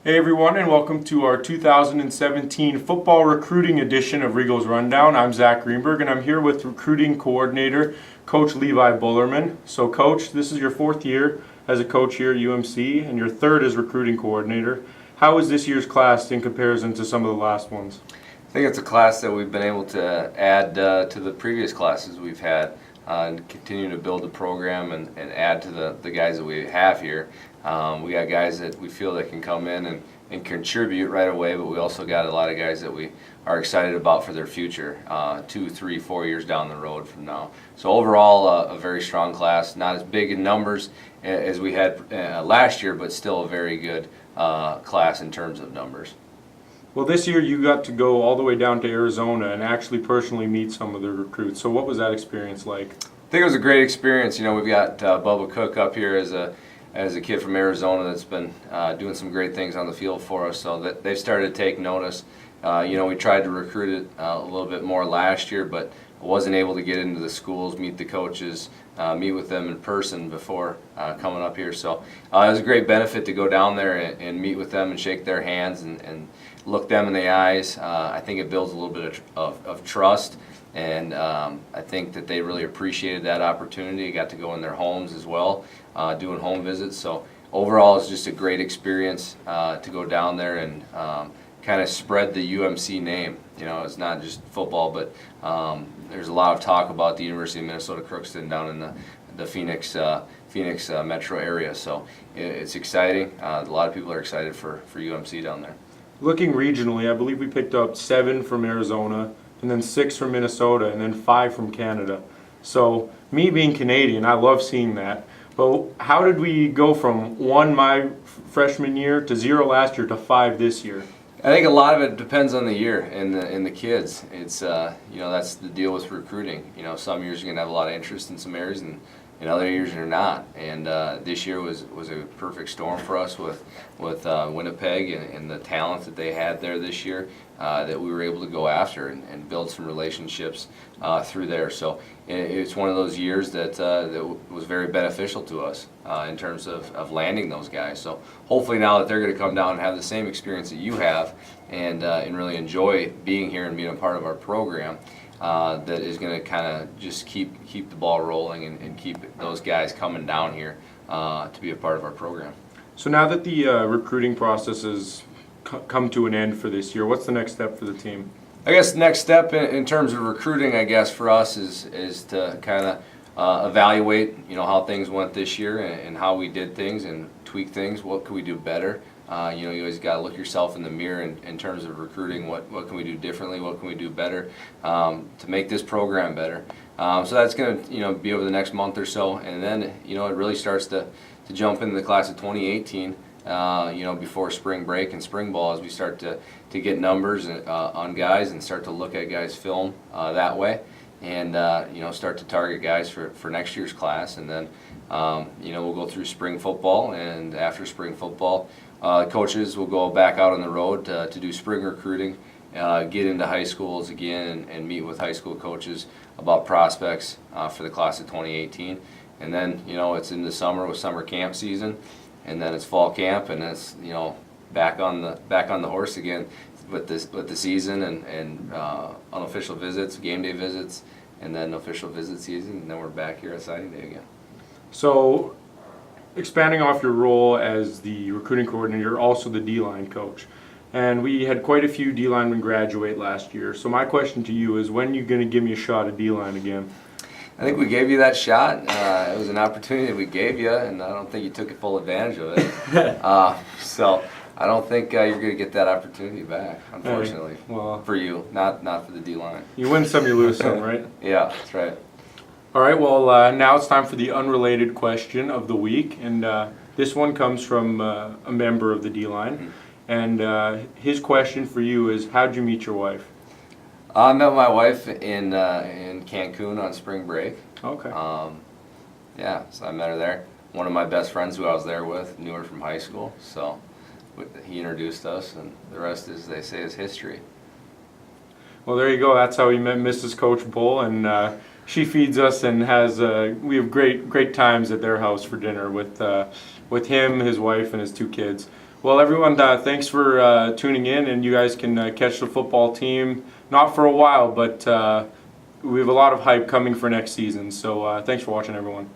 Hey everyone, and welcome to our 2017 football recruiting edition of Regal's Rundown. I'm Zach Greenberg, and I'm here with recruiting coordinator, Coach Levi Bullerman. So Coach, this is your fourth year as a coach here at UMC, and your third as recruiting coordinator. How is this year's class in comparison to some of the last ones? I think it's a class that we've been able to add to the previous classes we've had and continue to build the program and add to the guys that we have here. We got guys that we feel that can come in and contribute right away, but we also got a lot of guys that we are excited about for their future, 2, 3, 4 years down the road from now. So overall, a very strong class, not as big in numbers as we had last year, but still a very good class in terms of numbers. Well, this year you got to go all the way down to Arizona and actually personally meet some of the recruits. So what was that experience like? I think it was a great experience. You know, we've got Bubba Cook up here as a kid from Arizona that's been doing some great things on the field for us. So that they've started to take notice. You know, we tried to recruit it a little bit more last year, but wasn't able to get into the schools, meet the coaches, meet with them in person before coming up here. So it was a great benefit to go down there and meet with them and shake their hands and look them in the eyes. I think it builds a little bit of trust, and I think that they really appreciated that opportunity. Got to go in their homes as well, doing home visits. So overall, it's just a great experience to go down there and kind of spread the UMC name. You know, it's not just football, but there's a lot of talk about the University of Minnesota Crookston down in the Phoenix metro area. So it's exciting. A lot of people are excited for UMC down there. Looking regionally, I believe we picked up 7 from Arizona, and then 6 from Minnesota, and then 5 from Canada. So me being Canadian, I love seeing that. But how did we go from 1 my freshman year to 0 last year to 5 this year? I think a lot of it depends on the year and the kids. It's you know, that's the deal with recruiting. You know, some years you're gonna have a lot of interest in some areas, and in other years you're not. And this year was a perfect storm for us with Winnipeg and the talent that they had there this year that we were able to go after and build some relationships through there. So it's one of those years that was very beneficial to us in terms of landing those guys. So hopefully now that they're going to come down and have the same experience that you have and really enjoy being here and being a part of our program, that is going to kind of just keep the ball rolling and keep those guys coming down here to be a part of our program. So now that the recruiting process has come to an end for this year, what's the next step for the team? I guess the next step in terms of recruiting, I guess for us is to kind of evaluate, you know, how things went this year and how we did things and tweak things. What could we do better? You know, you always got to look yourself in the mirror in terms of recruiting. What can we do differently? What can we do better to make this program better? So that's going to, you know, be over the next month or so, and then, you know, it really starts to jump into the class of 2018. You know, before spring break and spring ball, as we start to get numbers on guys and start to look at guys' film that way, and you know, start to target guys for next year's class, and then you know, we'll go through spring football, and after spring football, coaches will go back out on the road to do spring recruiting, get into high schools again, and meet with high school coaches about prospects for the class of 2018, and then, you know, it's in the summer with summer camp season. And then it's fall camp, and it's, you know, back on the horse again with the season and unofficial visits, game day visits, and then official visit season, and then we're back here at signing day again. So, expanding off your role as the recruiting coordinator, you're also the D-line coach. And we had quite a few D-linemen graduate last year. So my question to you is, when are you going to give me a shot at D-line again? I think we gave you that shot. It was an opportunity that we gave you, and I don't think you took full advantage of it. So I don't think you're going to get that opportunity back, unfortunately. Well, for you, not for the D-line. You win some, you lose some, right? Yeah, that's right. All right, well, now it's time for the unrelated question of the week. And this one comes from a member of the D-line. And his question for you is, how'd you meet your wife? I met my wife in Cancun on spring break. Okay. Yeah, so I met her there. One of my best friends who I was there with knew her from high school, so he introduced us, and the rest, as they say, is history. Well, there you go. That's how we met Mrs. Coach Bull, and she feeds us and has we have great times at their house for dinner with him, his wife, and his 2 kids. Well, everyone, thanks for tuning in, and you guys can catch the football team, not for a while, but we have a lot of hype coming for next season. So thanks for watching, everyone.